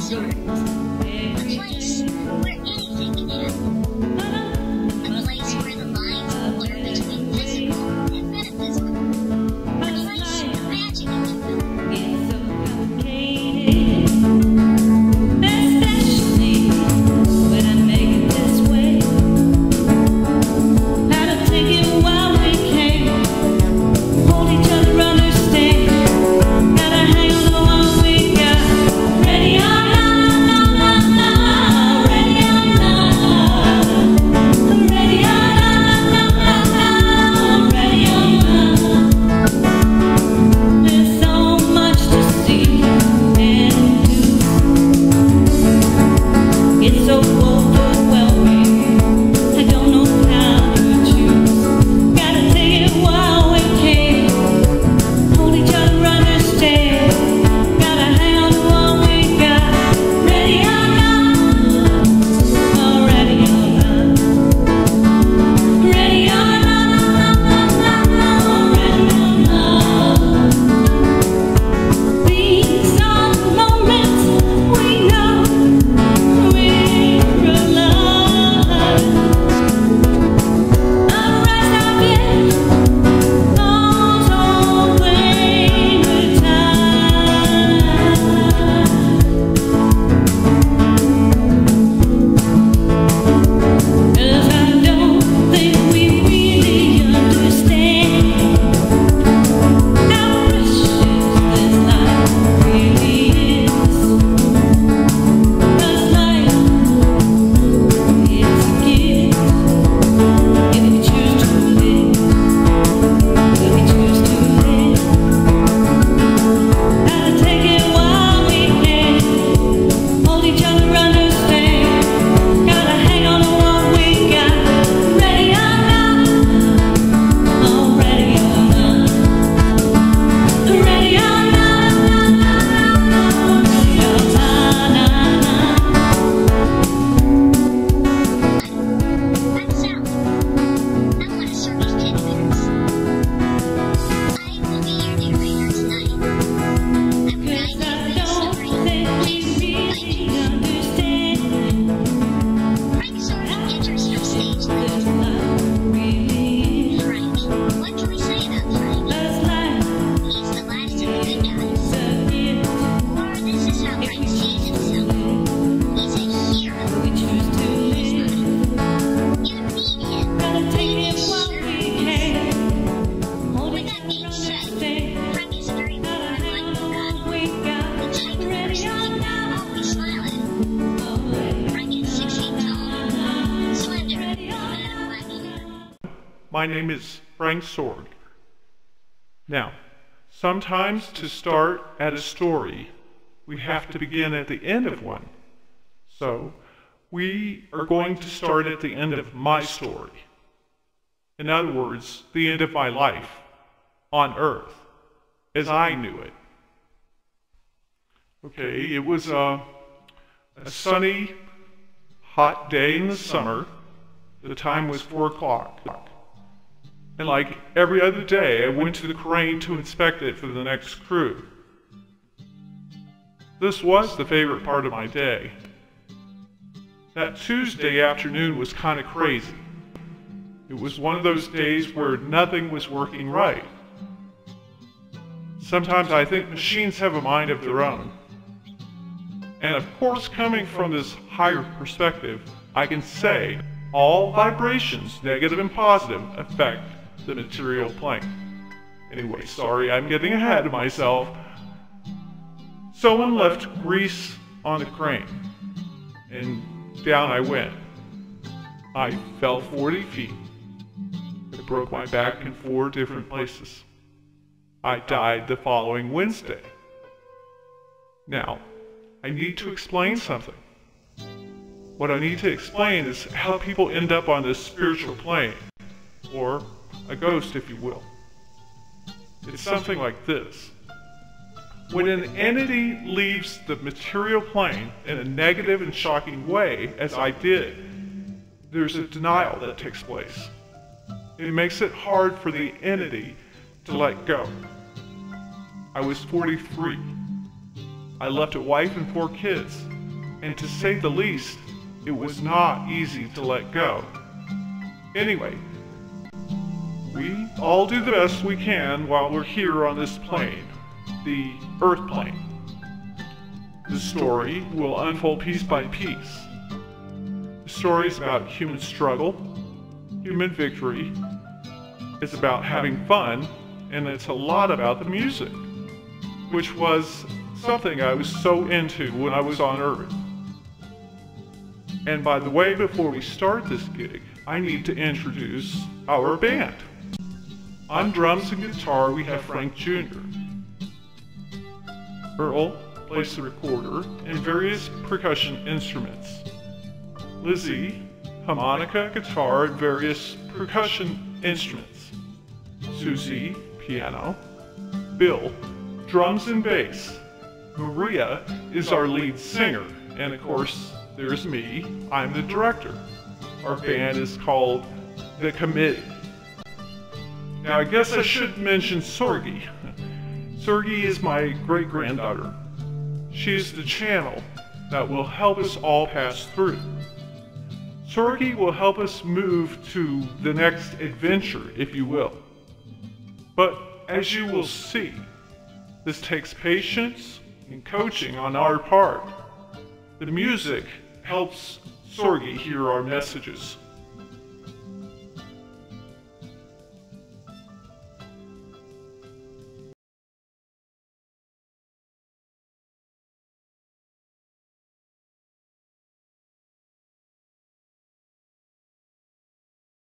sort. A place where anything can happen. A place where the lines blur between physical and metaphysical. A place where magic can be built. My name is Sorgie. Now, sometimes to start at a story, we have to begin at the end of one. So, we are going to start at the end of my story. In other words, the end of my life on Earth, as I knew it. Okay, it was a sunny, hot day in the summer. The time was 4 o'clock. And like every other day, I went to the crane to inspect it for the next crew. This was the favorite part of my day. That Tuesday afternoon was kind of crazy. It was one of those days where nothing was working right. Sometimes I think machines have a mind of their own. And of course, coming from this higher perspective, I can say all vibrations, negative and positive, affect the material plane. Anyway, sorry, I'm getting ahead of myself. Someone left grease on the crane, and down I went. I fell 40 feet. I broke my back in 4 different places. I died the following Wednesday. Now, I need to explain something. What I need to explain is how people end up on this spiritual plane, or a ghost, if you will. It's something like this. When an entity leaves the material plane in a negative and shocking way, as I did, there's a denial that takes place. It makes it hard for the entity to let go. I was 43. I left a wife and 4 kids. and to say the least, it was not easy to let go. Anyway, we all do the best we can while we're here on this plane, the Earth plane. The story will unfold piece by piece. The story is about human struggle, human victory. It's about having fun, and it's a lot about the music, which was something I was so into when I was on Earth. And by the way, before we start this gig, I need to introduce our band. On drums and guitar, we have Frank Jr. Earl plays the recorder and various percussion instruments. Lizzie, harmonica, guitar, and various percussion instruments. Susie, piano. Bill, drums and bass. Maria is our lead singer, and of course, there's me, I'm the director. Our band is called The Committee. Now I guess I should mention Sorgie. Sorgie is my great-granddaughter. She's the channel that will help us all pass through. Sorgie will help us move to the next adventure, if you will. But as you will see, this takes patience and coaching on our part. The music helps Sorgie hear our messages.